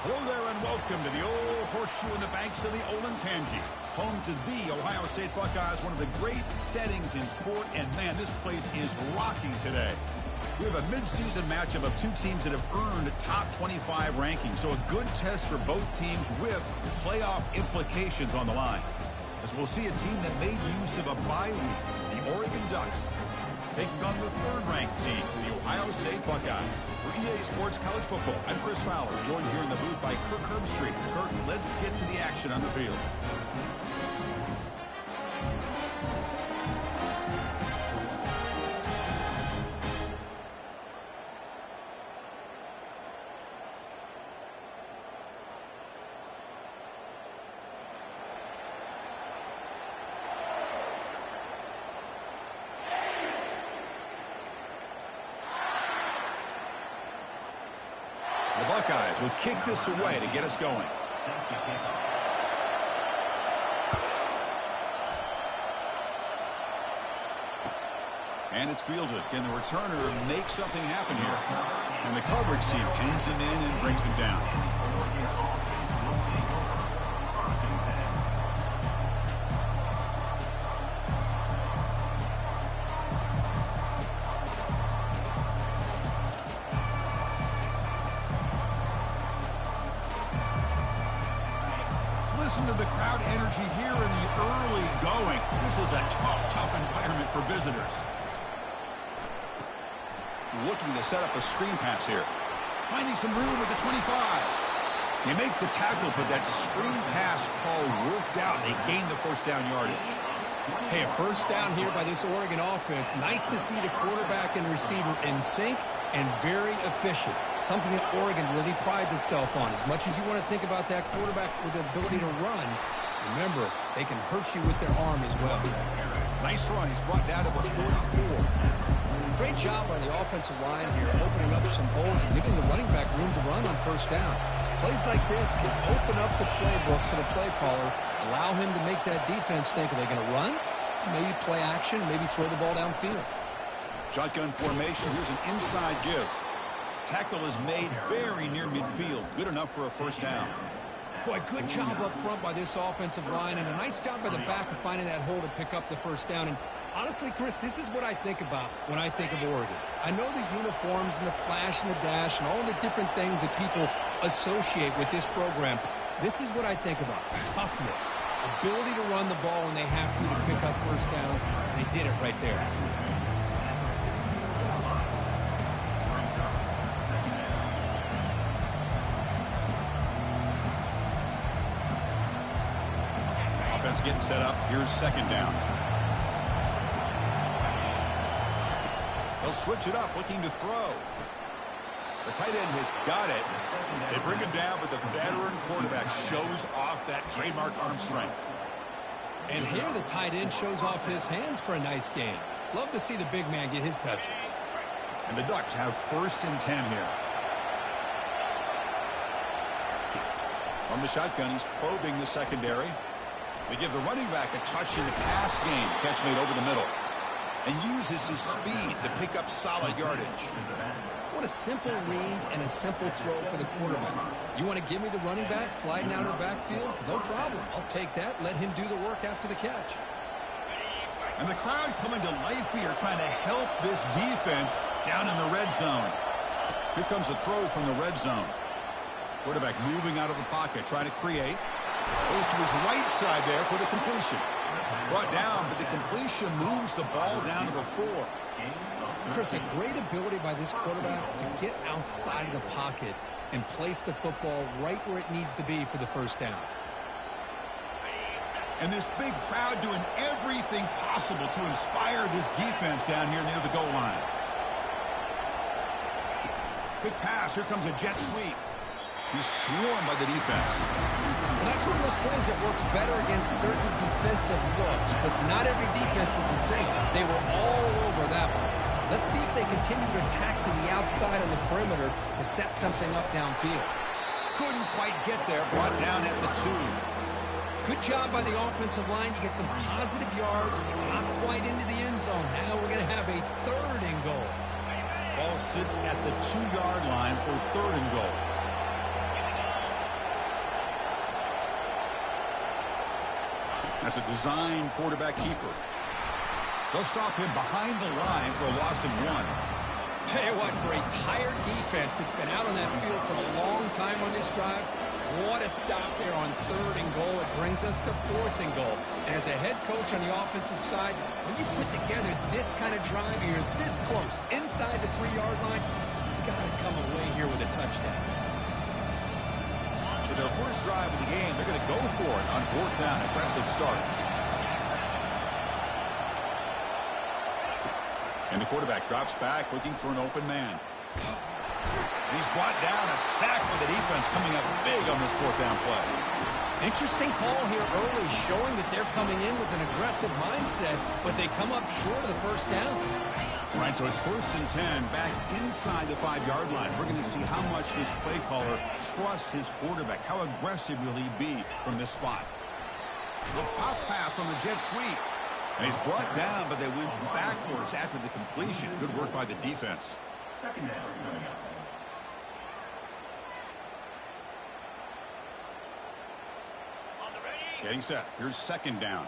Hello there and welcome to the old horseshoe in the banks of the Olentangy. Home to the Ohio State Buckeyes, one of the great settings in sport. And man, this place is rocking today. We have a midseason matchup of two teams that have earned top 25 rankings. So a good test for both teams with playoff implications on the line. As we'll see a team that made use of a bye week, the Oregon Ducks, taking on the third-ranked team, the Ohio State Buckeyes. For EA Sports College Football, I'm Chris Fowler, joined here in the booth by Kirk Herbstreit. Kirk, let's get to the action on the field. The Buckeyes will kick this away to get us going. And it's fielded. Can the returner make something happen here? And the coverage team pins him in and brings him down. Listen to the crowd energy here in the early going. This is a tough environment for visitors. Looking to set up a screen pass here. Finding some room at the 25. They make the tackle, but that screen pass call worked out. They gained the first down yardage. Hey, a first down here by this Oregon offense. Nice to see the quarterback and receiver in sync and very efficient. Something that Oregon really prides itself on. As much as you want to think about that quarterback with the ability to run, remember, they can hurt you with their arm as well. Nice run. He's brought down to the 44. Great job by the offensive line here, opening up some holes and giving the running back room to run on first down. Plays like this can open up the playbook for the play caller, allow him to make that defense think, are they going to run? Maybe play action, maybe throw the ball downfield. Shotgun formation. Here's an inside give. Tackle is made very near midfield. Good enough for a first down. Boy, good job up front by this offensive line, and a nice job by the back of finding that hole to pick up the first down. And honestly, Chris, this is what I think about when I think of Oregon. I know the uniforms and the flash and the dash and all the different things that people associate with this program. This is what I think about. Toughness, ability to run the ball when they have to pick up first downs. They did it right there. Offense getting set up. Here's second down. They'll switch it up, looking to throw. The tight end has got it. They bring him down, but the veteran quarterback shows off that trademark arm strength. And here the tight end shows off his hands for a nice game. Love to see the big man get his touches. And the Ducks have first and 10 here. From the shotgun, he's probing the secondary. They give the running back a touch in the pass game. Catch made over the middle. And uses his speed to pick up solid yardage. What a simple read and a simple throw for the quarterback. You want to give me the running back sliding out of the backfield? No problem. I'll take that. Let him do the work after the catch. And the crowd coming to life here, trying to help this defense down in the red zone. Here comes a throw from the red zone. Quarterback moving out of the pocket, trying to create. Goes to his right side there for the completion. Brought down, but the completion moves the ball down to the 4. Chris, a great ability by this quarterback to get outside of the pocket and place the football right where it needs to be for the first down. And this big crowd doing everything possible to inspire this defense down here near the goal line. Quick pass. Here comes a jet sweep. He's swarmed by the defense. Well, that's one of those plays that works better against certain defensive looks, but not every defense is the same. They were all over that one. Let's see if they continue to attack to the outside on the perimeter to set something up downfield. Couldn't quite get there. Brought down at the 2. Good job by the offensive line. You get some positive yards, but not quite into the end zone. Now we're going to have a 3rd and goal. Ball sits at the 2-yard line for 3rd and goal. That's a design quarterback keeper. They'll stop him behind the line for a loss of 1. Tell you what, for a tired defense that's been out on that field for a long time on this drive, what a stop there on 3rd and goal. It brings us to 4th and goal. And as a head coach on the offensive side, when you put together this kind of drive, you're this close, inside the 3-yard line, you got to come away here with a touchdown. So their first drive of the game, they're going to go for it on 4th down. Impressive start. And the quarterback drops back, looking for an open man. He's brought down, a sack for the defense coming up big on this 4th down play. Interesting call here early, showing that they're coming in with an aggressive mindset, but they come up short of the first down. Right, so it's 1st and 10, back inside the 5-yard line. We're going to see how much this play caller trusts his quarterback. How aggressive will he be from this spot? A pop pass on the jet sweep. And he's brought down, but they went backwards after the completion. Good work by the defense. Second down coming up. Getting set. Here's 2nd down.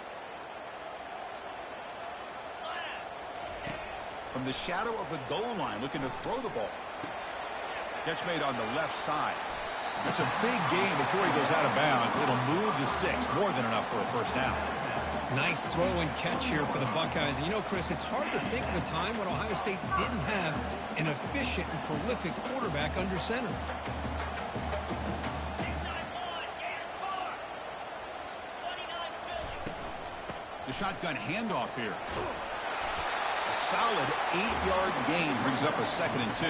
From the shadow of the goal line, looking to throw the ball. Catch made on the left side. That's a big gain before he goes out of bounds. It'll move the sticks. More than enough for a first down. Nice throw and catch here for the Buckeyes. And you know, Chris, it's hard to think of a time when Ohio State didn't have an efficient and prolific quarterback under center. The shotgun handoff here. A solid 8-yard gain brings up a 2nd and 2.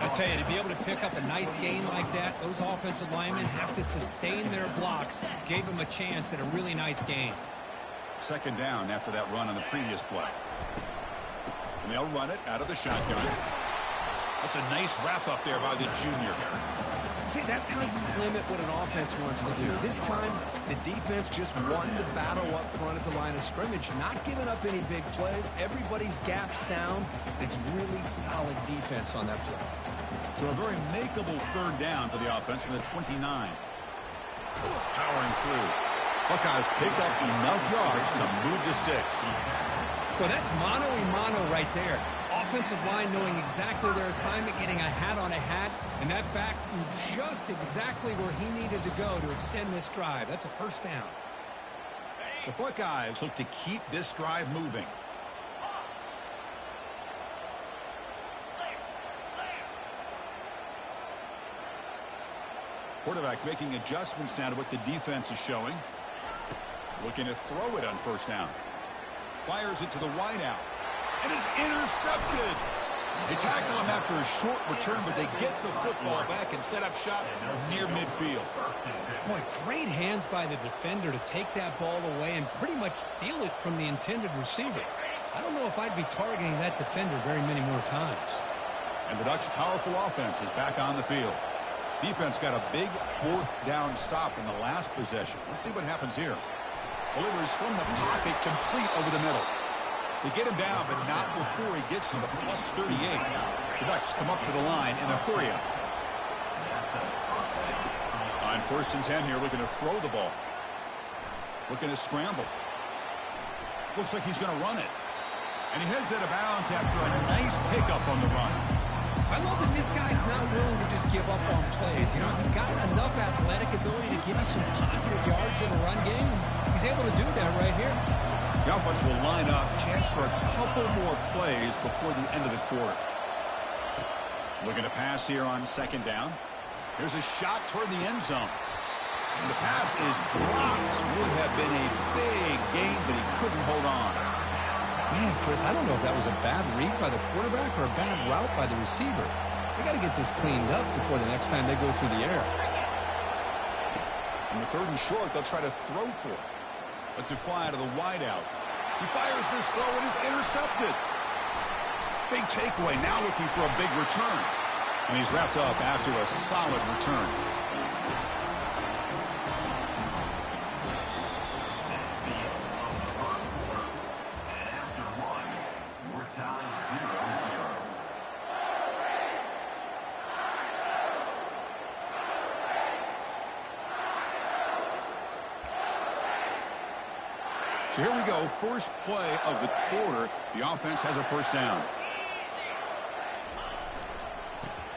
I tell you, to be able to pick up a nice gain like that, those offensive linemen have to sustain their blocks. Gave them a chance at a really nice gain. 2nd down after that run on the previous play. And they'll run it out of the shotgun. That's a nice wrap up there by the junior. See, that's how you limit what an offense wants to do. This time, the defense just won the battle up front at the line of scrimmage, not giving up any big plays. Everybody's gap sound. It's really solid defense on that play. So a very makeable 3rd down for the offense from the 29. Powering through. Buckeyes pick up enough yards to move the sticks. Well, that's mano-a-mano right there. Offensive line knowing exactly their assignment, getting a hat on a hat, and that back threw just exactly where he needed to go to extend this drive. That's a first down. The Buckeyes look to keep this drive moving. Quarterback making adjustments now to what the defense is showing. Looking to throw it on 1st down. Fires it to the wideout. It is intercepted. They tackle him after a short return, but they get the football back and set up shop near midfield. Boy, great hands by the defender to take that ball away and pretty much steal it from the intended receiver. I don't know if I'd be targeting that defender very many more times. And the Ducks' powerful offense is back on the field. Defense got a big 4th down stop in the last possession. Let's see what happens here. Delivers from the pocket, complete over the middle. They get him down, but not before he gets to the plus 38. The Ducks come up to the line in a hurry up. On 1st and 10 here, looking to throw the ball. Looking to scramble. Looks like he's going to run it. And he heads out of bounds after a nice pickup on the run. I love that this guy's not willing to just give up on plays. You know, he's got enough athletic ability to give you some positive yards in the run game, and he's able to do that right here. The offense will line up, chance for a couple more plays before the end of the quarter. Looking to pass here on 2nd down. Here's a shot toward the end zone. And the pass is dropped. Would have been a big gain, but he couldn't hold on. Man, Chris, I don't know if that was a bad read by the quarterback or a bad route by the receiver. They got to get this cleaned up before the next time they go through the air. On the 3rd and short, they'll try to throw for it. Lets it fly out of the wideout. He fires this throw and is intercepted. Big takeaway, now looking for a big return. And he's wrapped up after a solid return. So here we go, first play of the quarter. The offense has a first down.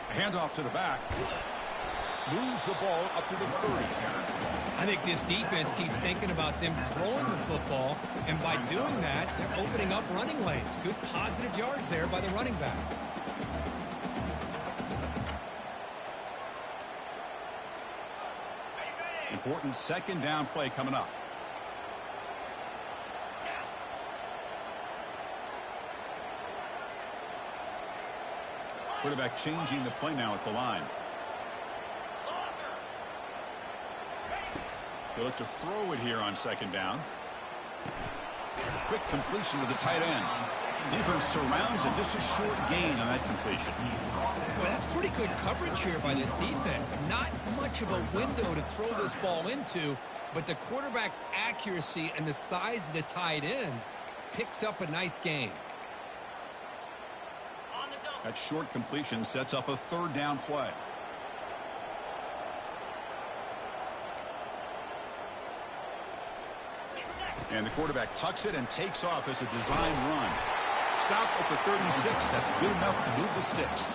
A handoff to the back. Moves the ball up to the 30. I think this defense keeps thinking about them throwing the football, and by doing that, they're opening up running lanes. Good positive yards there by the running back. Important second down play coming up. Quarterback changing the play now at the line. They look to throw it here on second down. Quick completion to the tight end. Defense surrounds him. Just a short gain on that completion. Well, that's pretty good coverage here by this defense. Not much of a window to throw this ball into, but the quarterback's accuracy and the size of the tight end picks up a nice gain. That short completion sets up a third down play. And the quarterback tucks it and takes off as a design run. Stop at the 36. That's good enough to move the sticks.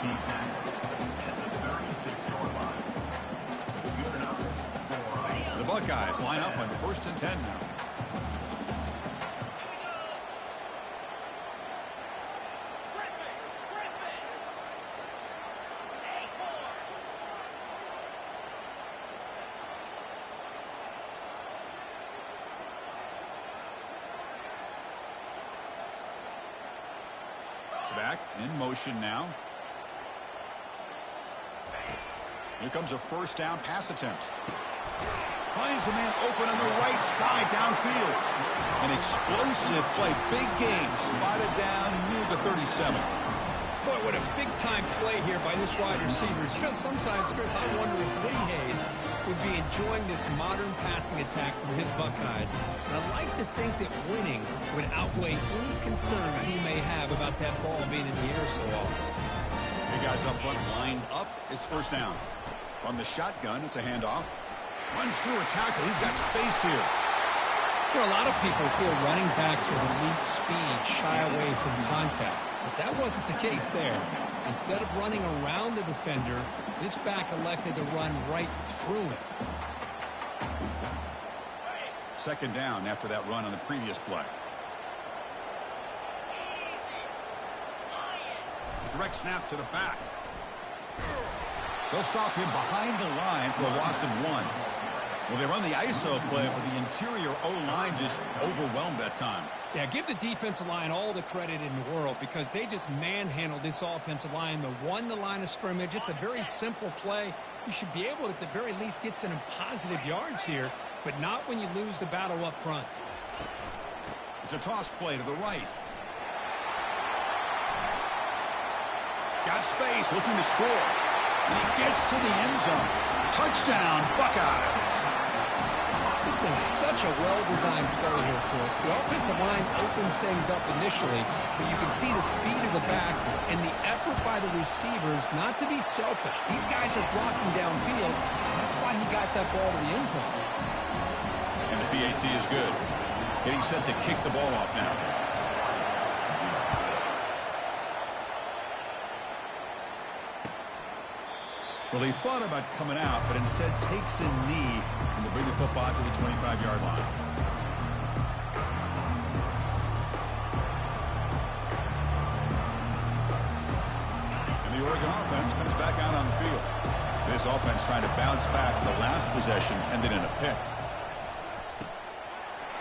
The Buckeyes line up on 1st and 10 now. Back in motion now. Here comes a first down pass attempt. Finds a man open on the right side downfield. An explosive play. Big game. Spotted down near the 37. Boy, what a big-time play here by this wide receiver. You know, sometimes, Chris, I wonder if Woody Hayes would be enjoying this modern passing attack from his Buckeyes. And I'd like to think that winning would outweigh any concerns he may have about that ball being in the air so often. Big guys up front lined up. It's first down. From the shotgun, it's a handoff. Runs through a tackle. He's got space here. You know, a lot of people feel running backs with elite speed shy away from contact. But that wasn't the case there. Instead of running around the defender, this back elected to run right through it. Second down after that run on the previous play. Direct snap to the back. They'll stop him behind the line for a loss of 1. Well, they run the ISO play, but the interior O-line just overwhelmed that time. Yeah, give the defensive line all the credit in the world because they just manhandled this offensive line. They won the line of scrimmage. It's a very simple play. You should be able to, at the very least, get some positive yards here, but not when you lose the battle up front. It's a toss play to the right. Got space, looking to score. And he gets to the end zone. Touchdown, Buckeyes. This is such a well-designed play here, Chris. The offensive line opens things up initially, but you can see the speed of the back and the effort by the receivers not to be selfish. These guys are blocking downfield. That's why he got that ball to the end zone. And the PAT is good. Getting set to kick the ball off now. Well, he thought about coming out, but instead takes a knee and to bring the football to the 25-yard line. And the Oregon offense comes back out on the field. This offense trying to bounce back. The last possession ended in a pick.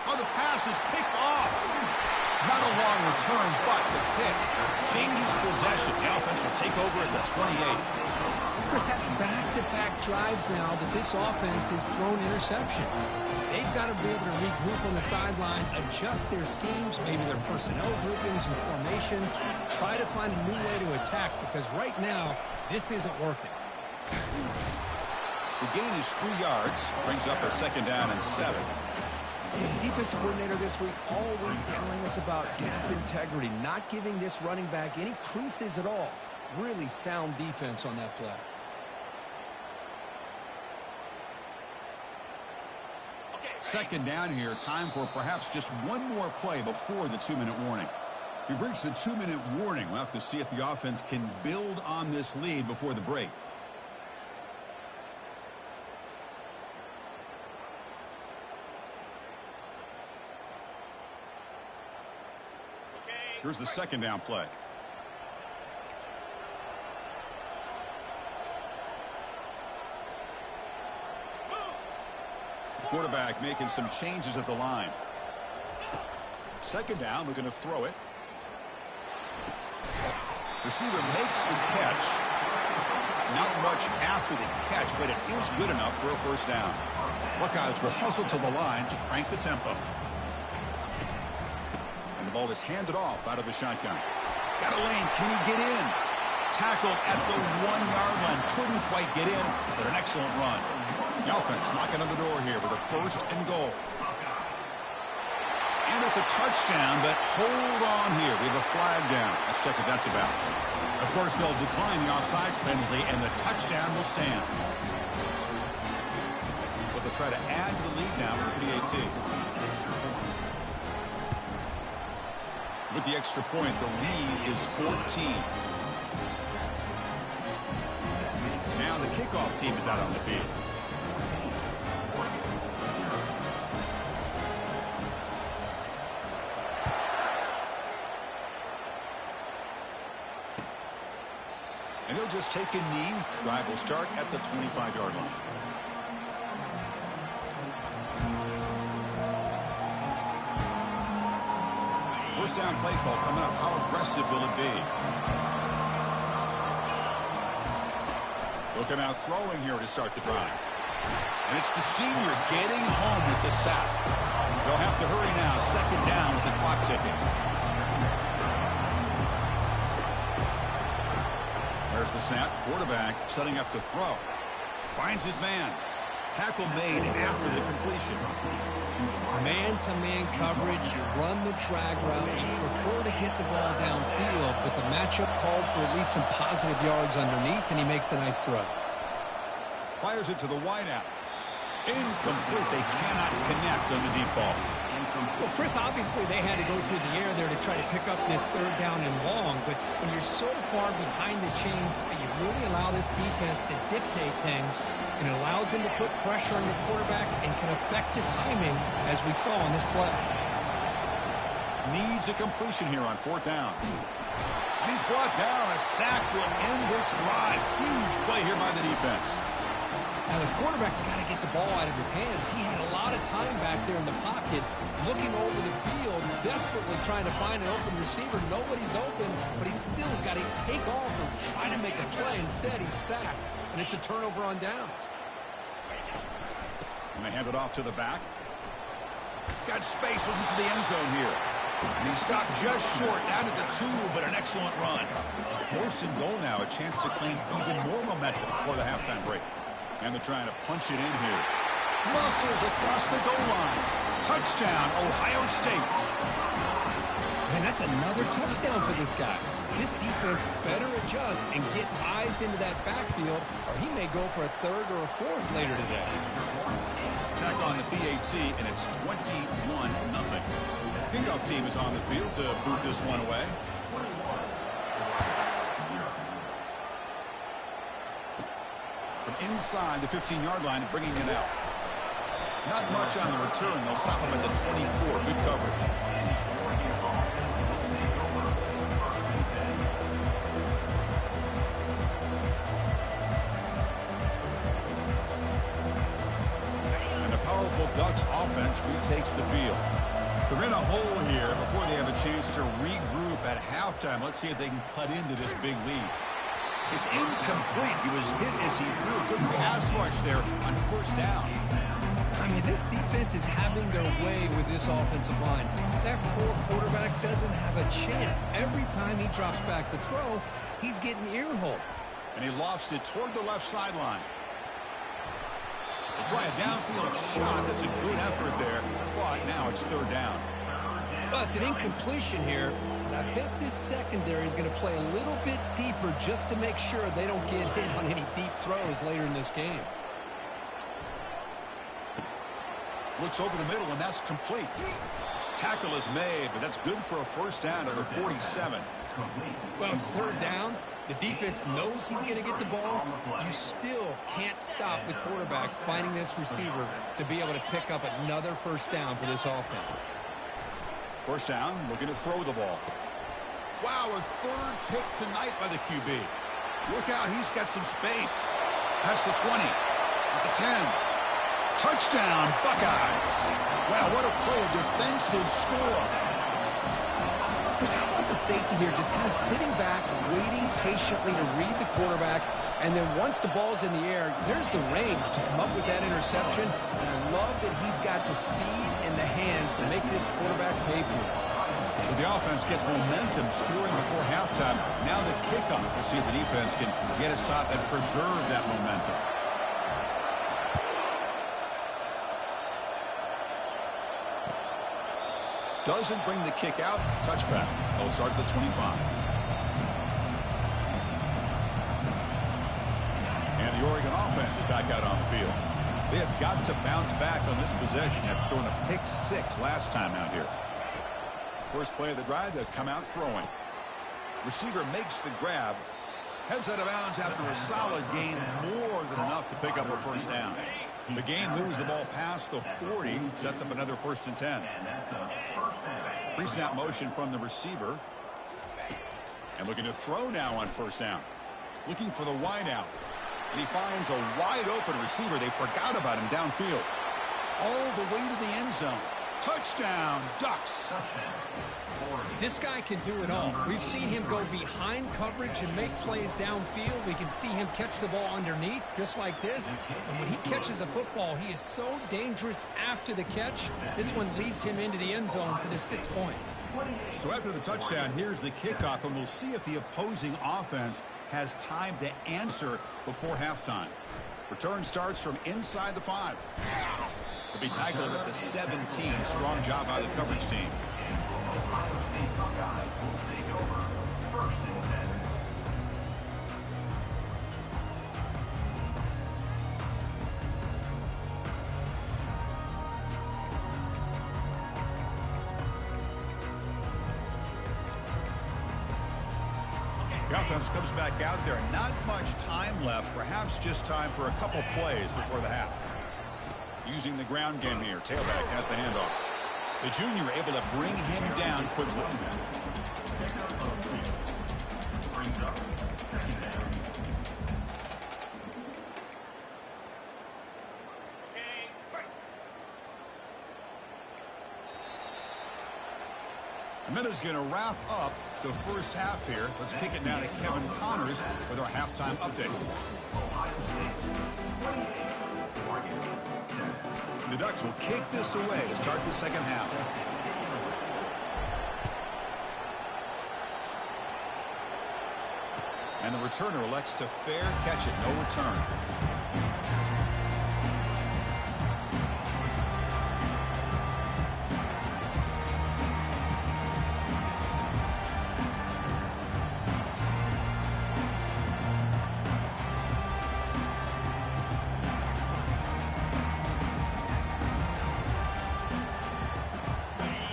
Oh, the pass is picked off. Not a long return, but the pick changes possession. The offense will take over at the 28. Chris, that's back-to-back drives now that this offense has thrown interceptions. They've got to be able to regroup on the sideline, adjust their schemes, maybe their personnel groupings and formations, try to find a new way to attack because right now, this isn't working. The gain is 3 yards, brings up a second down and 7. The defensive coordinator this week all week telling us about gap integrity, not giving this running back any creases at all. Really sound defense on that play. Second down here, time for perhaps just one more play before the 2-minute warning. We've reached the 2-minute warning. We'll have to see if the offense can build on this lead before the break. Here's the second down play. Quarterback making some changes at the line. Second down, we're going to throw it. Receiver makes the catch. Not much after the catch, but it is good enough for a first down. Buckeyes will hustle to the line to crank the tempo. And the ball is handed off out of the shotgun. Got a lane. Can he get in? Tackled at the 1-yard line. Couldn't quite get in, but an excellent run. The offense knocking on the door here with a first and goal. And it's a touchdown, but hold on here. We have a flag down. Let's check what that's about. Of course, they'll decline the offsides penalty, and the touchdown will stand. But they'll try to add to the lead now for PAT. With the extra point, the lead is 14. Now the kickoff team is out on the field. And he'll just take a knee. Drive will start at the 25-yard line. First down play call coming up. How aggressive will it be? Looking out throwing here to start the drive. And it's the senior getting home with the sack. They'll have to hurry now. Second down with the clock ticking. There's the snap. Quarterback setting up to throw. Finds his man. Tackle made after the completion. Man-to-man coverage. You run the drag route. You prefer to get the ball downfield, but the matchup called for at least some positive yards underneath, and he makes a nice throw. Fires it to the wideout. Incomplete. They cannot connect on the deep ball. Well, Chris, obviously they had to go through the air there to try to pick up this third down and long, but when you're so far behind the chains, you really allow this defense to dictate things, and it allows them to put pressure on the quarterback and can affect the timing, as we saw on this play. Needs a completion here on fourth down. And he's brought down. A sack will end this drive. Huge play here by the defense. Now, the quarterback's got to get the ball out of his hands. He had a lot of time back there in the pocket, looking over the field, desperately trying to find an open receiver. Nobody's open, but he still has got to take off or try to make a play. Instead, he's sacked, and it's a turnover on downs. And they hand it off to the back. Got space looking to the end zone here. And he stopped just short, down at the 2, but an excellent run. First and goal now, a chance to claim even more momentum before the halftime break. And they're trying to punch it in here. Muscles across the goal line. Touchdown, Ohio State. And that's another touchdown for this guy. This defense better adjust and get eyes into that backfield, or he may go for a third or a fourth later today. Attack on the PAT, and it's 21-0. Kickoff team is on the field to boot this one away. From inside the 15-yard line, bringing it out. Not much on the return. They'll stop him at the 24. Good coverage. And the powerful Ducks offense retakes the field. They're in a hole here before they have a chance to regroup at halftime. Let's see if they can cut into this big lead. It's incomplete. He was hit as he threw a good pass rush there on first down. I mean, this defense is having their way with this offensive line. That poor quarterback doesn't have a chance. Every time he drops back to throw, he's getting ear-hole. And he lofts it toward the left sideline. They try a downfield shot. That's a good effort there. But now it's third down. Well, it's an incompletion here. I bet this secondary is going to play a little bit deeper just to make sure they don't get hit on any deep throws later in this game. Looks over the middle, and that's complete. Tackle is made, but that's good for a first down at the 47. Well, it's third down. The defense knows he's going to get the ball. You still can't stop the quarterback finding this receiver to be able to pick up another first down for this offense. First down, looking to throw the ball. Wow, a third pick tonight by the QB. Look out, he's got some space. Past the 20, at the 10. Touchdown, Buckeyes. Wow, what a play, a defensive score. Chris, how about the safety here just kind of sitting back, waiting patiently to read the quarterback, and then once the ball's in the air, there's the range to come up with that interception, and I love that he's got the speed and the hands to make this quarterback pay for it. So the offense gets momentum scoring before halftime. Now the kickoff. We'll see if the defense can get a stop and preserve that momentum. Doesn't bring the kick out. Touchback. They'll start at the 25. And the Oregon offense is back out on the field. They have got to bounce back on this possession after throwing a pick 6 last time out here. First play of the drive, they'll come out throwing. Receiver makes the grab. Heads out of bounds after a solid gain, more than enough to pick up a first down. The gain moves the ball past the 40, sets up another 1st and 10. Pre-snap motion from the receiver. And looking to throw now on first down. Looking for the wide out. And he finds a wide open receiver. They forgot about him downfield. All the way to the end zone. Touchdown, Ducks. This guy can do it all. We've seen him go behind coverage and make plays downfield. We can see him catch the ball underneath, just like this. And when he catches a football, he is so dangerous after the catch. This one leads him into the end zone for the 6 points. So after the touchdown, here's the kickoff, and we'll see if the opposing offense has time to answer before halftime. Return starts from inside the 5. To be tackled at the 17. Strong job by the coverage team. The offense comes back out there. Not much time left. Perhaps just time for a couple plays before the half. Using the ground game here. Tailback has the handoff. The junior able to bring him down quickly. A minute's going to wrap up the first half here. Let's kick it now to Kevin Connors with our halftime update. The Ducks will kick this away to start the second half. And the returner elects to fair catch it. No return.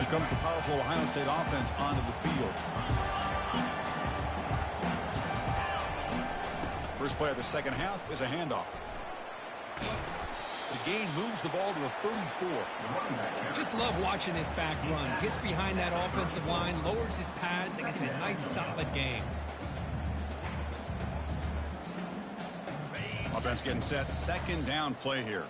Comes the powerful Ohio State offense onto the field. First play of the second half is a handoff. The gain moves the ball to the 34. Just love watching this back run. Gets behind that offensive line, lowers his pads, and gets a nice solid gain. Offense getting set. Second down play here.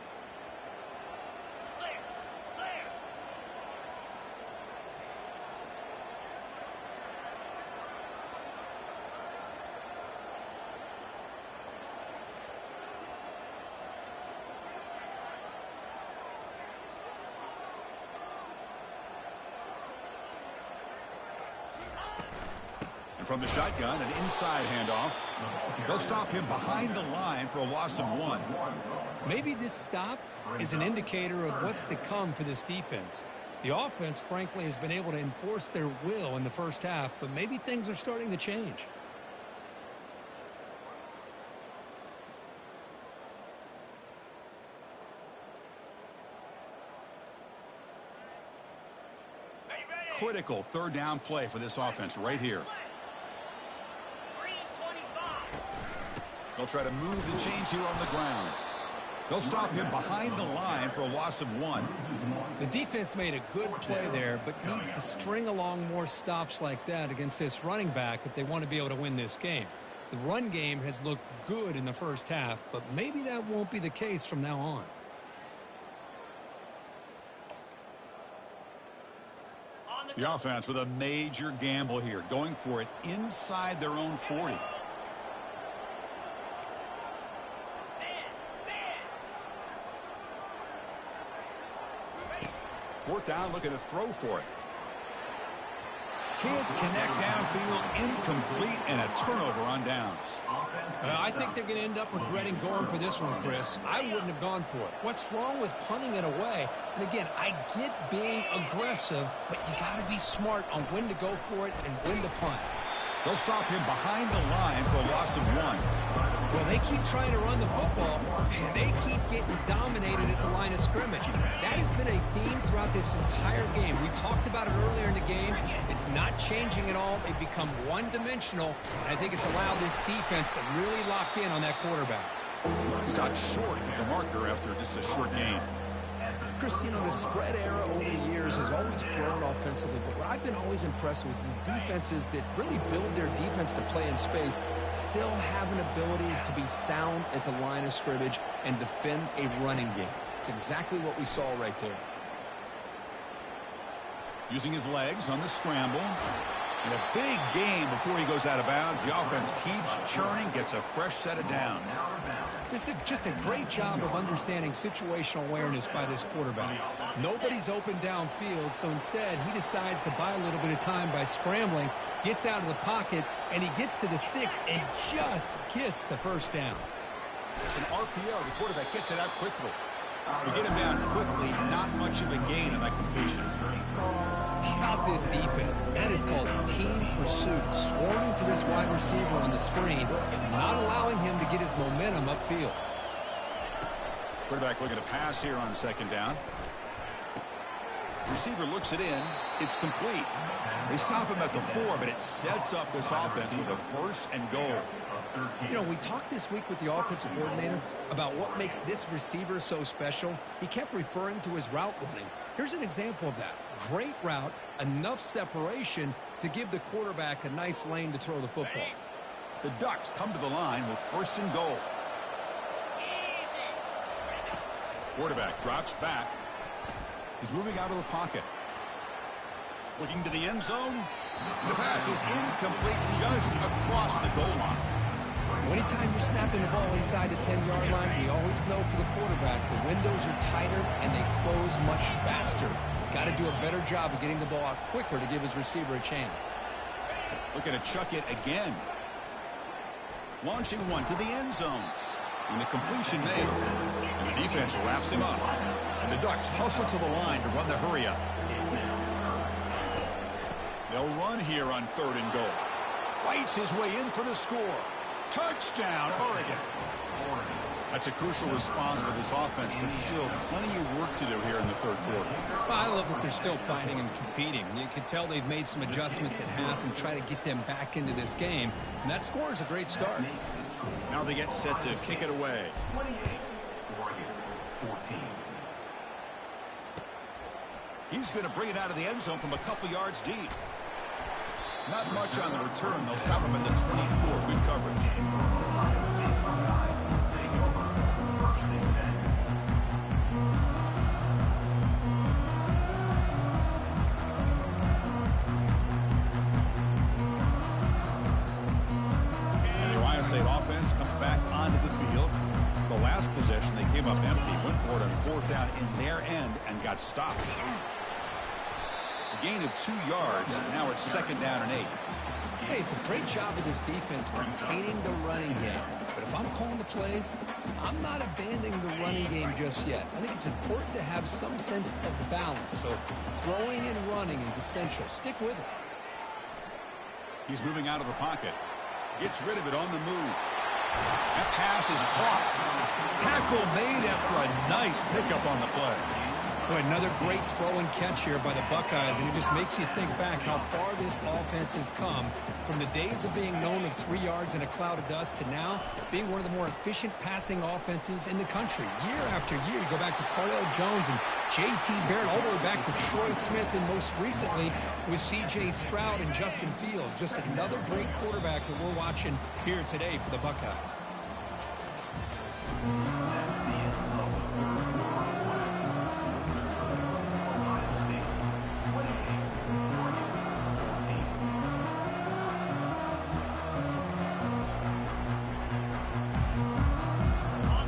From the shotgun, an inside handoff. They'll stop him behind the line for a loss of 1. Maybe this stop is an indicator of what's to come for this defense. The offense, frankly, has been able to enforce their will in the first half, but maybe things are starting to change. critical third down play for this offense right here. They'll try to move the chains here on the ground. They'll stop him behind the line for a loss of 1. The defense made a good play there, but needs to string along more stops like that against this running back if they want to be able to win this game. The run game has looked good in the first half, but maybe that won't be the case from now on. The offense with a major gamble here, going for it inside their own 40. Fourth down, looking to throw for it. Can't connect downfield, incomplete, and a turnover on downs. I think they're going to end up regretting going for this one, Chris. I wouldn't have gone for it. What's wrong with punting it away? And again, I get being aggressive, but you got to be smart on when to go for it and when to punt. They'll stop him behind the line for a loss of 1. Well, they keep trying to run the football, and they keep getting dominated at the line of scrimmage. That has been a theme throughout this entire game. We've talked about it earlier in the game. It's not changing at all. They've become one-dimensional, and I think it's allowed this defense to really lock in on that quarterback. Stopped short of the marker after just a short gain. Chris, you know, the spread era over the years has always grown offensively, but what I've been always impressed with defenses that really build their defense to play in space still have an ability to be sound at the line of scrimmage and defend a running game. It's exactly what we saw right there. Using his legs on the scramble. And a big gain before he goes out of bounds. The offense keeps churning, gets a fresh set of downs. This is just a great job of understanding situational awareness by this quarterback. Nobody's open downfield, so instead he decides to buy a little bit of time by scrambling, gets out of the pocket, and he gets to the sticks and just gets the first down. It's an RPO. The quarterback gets it out quickly. To get him down quickly, not much of a gain on that completion. How about this defense? That is called team pursuit. Swarming to this wide receiver on the screen, not allowing him to get his momentum upfield. Quarterback looking to pass here on second down. Receiver looks it in. It's complete. They stop him at the 4, but it sets up this offense with a first and goal. You know, we talked this week with the offensive coordinator about what makes this receiver so special. He kept referring to his route running. Here's an example of that. Great route, enough separation to give the quarterback a nice lane to throw the football. The Ducks come to the line with first and goal. Quarterback drops back. He's moving out of the pocket. Looking to the end zone. The pass is incomplete just across the goal line. Anytime you're snapping the ball inside the 10-yard line, we always know for the quarterback the windows are tighter and they close much faster. He's got to do a better job of getting the ball out quicker to give his receiver a chance. Looking to chuck it again. Launching one to the end zone. And the completion made. And the defense wraps him up. And the Ducks hustle to the line to run the hurry up. They'll run here on third and goal. Fights his way in for the score. Touchdown, Oregon. That's a crucial response for this offense, but still plenty of work to do here in the third quarter. Well, I love that they're still fighting and competing. You can tell they've made some adjustments at half and try to get them back into this game. And that score is a great start. Now they get set to kick it away. 28, Oregon, 14. He's going to bring it out of the end zone from a couple yards deep. Not much on the return. They'll stop him at the 24. Good coverage. And the Ohio State offense comes back onto the field. The last possession, they came up empty, went for it on fourth down in their end and got stopped. A gain of 2 yards. Now it's second down and 8. Hey, it's a great job of this defense containing the running game. But if I'm calling the plays, I'm not abandoning the running game just yet. I think it's important to have some sense of balance. So throwing and running is essential. Stick with it. He's moving out of the pocket. Gets rid of it on the move. That pass is caught. Tackle made after a nice pickup on the play. Boy, another great throw and catch here by the Buckeyes, and it just makes you think back how far this offense has come from the days of being known of 3 yards in a cloud of dust to now being one of the more efficient passing offenses in the country. Year after year, you go back to Cardale Jones and J.T. Barrett, all the way back to Troy Smith, and most recently with C.J. Stroud and Justin Fields. Just another great quarterback that we're watching here today for the Buckeyes.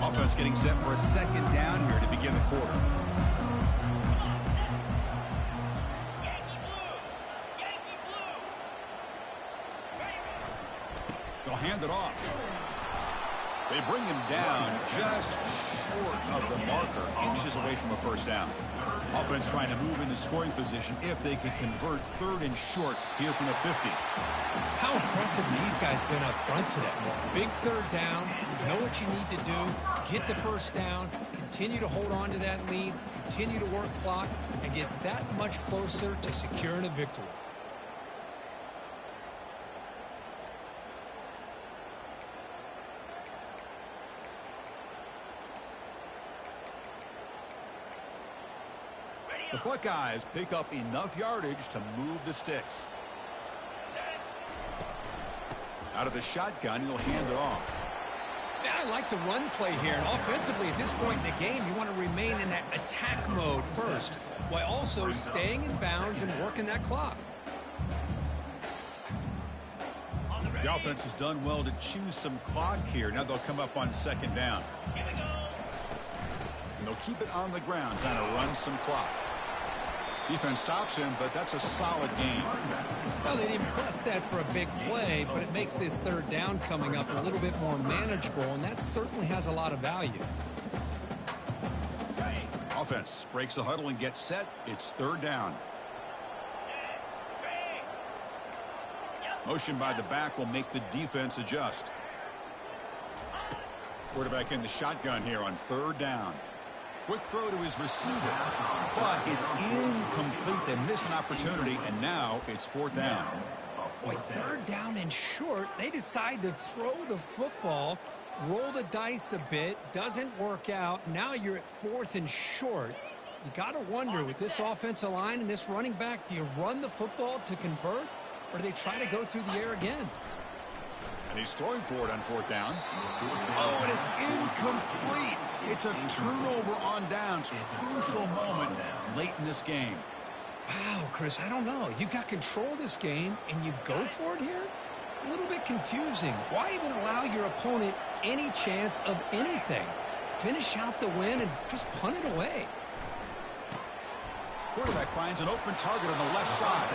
Offense getting set for a second down here to begin the quarter. They'll hand it off. They bring him down just short of the marker, inches away from a first down. Offense trying to move into scoring position if they can convert 3rd and short here from the 50. How impressive these guys been up front today. Big 3rd down, know what you need to do, get the first down, continue to hold on to that lead, continue to work clock, and get that much closer to securing a victory. The Buckeyes pick up enough yardage to move the sticks. Out of the shotgun, he'll hand it off. Yeah, I like the run play here. And offensively, at this point in the game, you want to remain in that attack mode first, while also staying in bounds and working that clock. The offense has done well to choose some clock here. Now they'll come up on 2nd down. And they'll keep it on the ground, trying to run some clock. Defense stops him, but that's a solid game. Well, they didn't press that for a big play, but it makes this 3rd down coming up a little bit more manageable, and that certainly has a lot of value. Offense breaks the huddle and gets set. It's 3rd down. Motion by the back will make the defense adjust. Quarterback in the shotgun here on 3rd down. Quick throw to his receiver, but it's incomplete. They miss an opportunity, and now it's 4th down. Boy, 3rd down and short. They decide to throw the football, roll the dice a bit, doesn't work out. Now you're at 4th and short. You got to wonder, with this offensive line and this running back, do you run the football to convert, or do they try to go through the air again? And he's throwing for it on 4th down. Oh, and it's incomplete. It's a turnover on downs. Crucial moment late in this game. Wow, Chris, I don't know. You got control of this game, and you go for it here? A little bit confusing. Why even allow your opponent any chance of anything? Finish out the win and just punt it away. Quarterback finds an open target on the left side.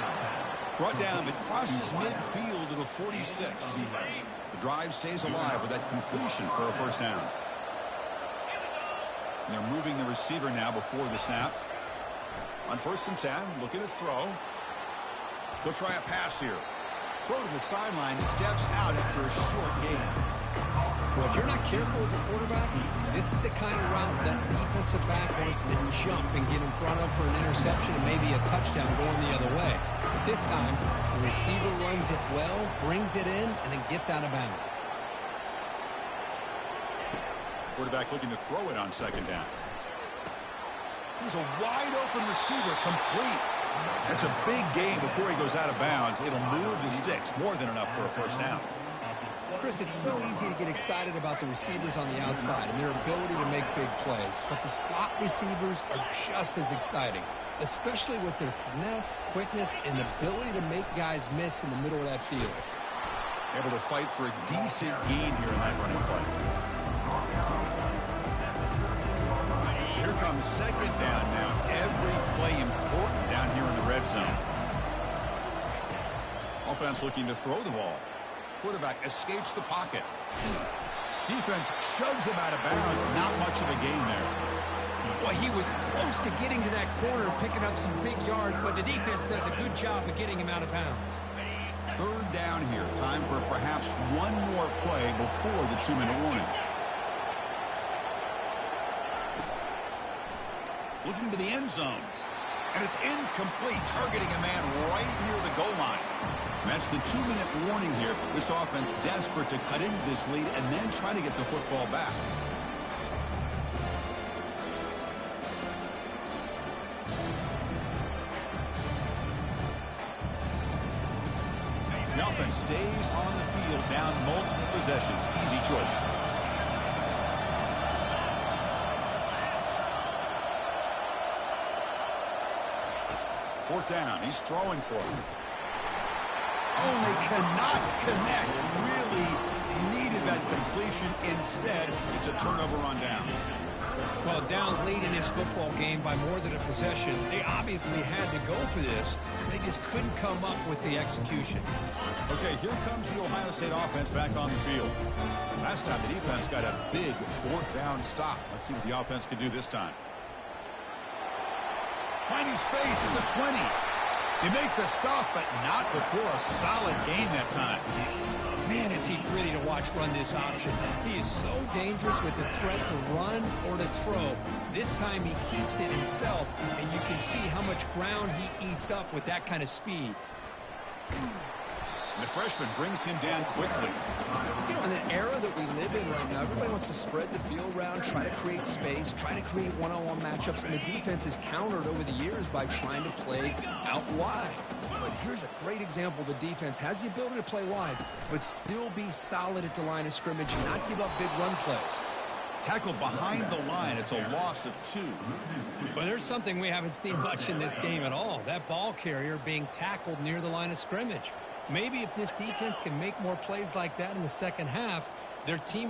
Brought down, it crosses midfield to the 46. The drive stays alive with that completion for a first down. And they're moving the receiver now before the snap. On 1st and 10, looking to throw. They'll try a pass here. Throw to the sideline, steps out after a short gain. Well, if you're not careful as a quarterback, this is the kind of route that defensive back wants to jump and get in front of for an interception and maybe a touchdown going the other way. But this time, the receiver runs it well, brings it in, and then gets out of bounds. Quarterback looking to throw it on 2nd down. Here's a wide-open receiver, complete. That's a big gain before he goes out of bounds. It'll move the sticks, more than enough for a first down. Chris, it's so easy to get excited about the receivers on the outside and their ability to make big plays, but the slot receivers are just as exciting, especially with their finesse, quickness, and ability to make guys miss in the middle of that field. Able to fight for a decent gain here in that running play. So here comes 2nd down now. Every play important down here in the red zone. Offense looking to throw the ball. Quarterback escapes the pocket. Defense shoves him out of bounds. Not much of a gain there. Well, he was close to getting to that corner, picking up some big yards, but the defense does a good job of getting him out of bounds. 3rd down here. Time for perhaps one more play before the 2-minute warning. looking to the end zone. And it's incomplete, targeting a man right near the goal line. That's the 2-minute warning here. This offense desperate to cut into this lead and then try to get the football back. The offense stays on the field, down multiple possessions. Easy choice. Fourth down. He's throwing for it. Oh, they cannot connect. Really needed that completion. Instead, it's a turnover on down. Well, down late in his football game by more than a possession, they obviously had to go for this. They just couldn't come up with the execution. Okay, here comes the Ohio State offense back on the field. Last time the defense got a big fourth down stop. Let's see what the offense can do this time. Finding space at the 20. They make the stop, but not before a solid gain that time. Man, is he pretty to watch run this option. He is so dangerous with the threat to run or to throw. This time he keeps it himself, and you can see how much ground he eats up with that kind of speed. And the freshman brings him down quickly. You know, in the era that we live in right now, everybody wants to spread the field around, try to create space, try to create one-on-one matchups, and the defense has countered over the years by trying to play out wide. But here's a great example. The defense has the ability to play wide, but still be solid at the line of scrimmage and not give up big run plays. Tackled behind the line. It's a loss of 2. Well, there's something we haven't seen much in this game at all. That ball carrier being tackled near the line of scrimmage. Maybe if this defense can make more plays like that in the second half, their team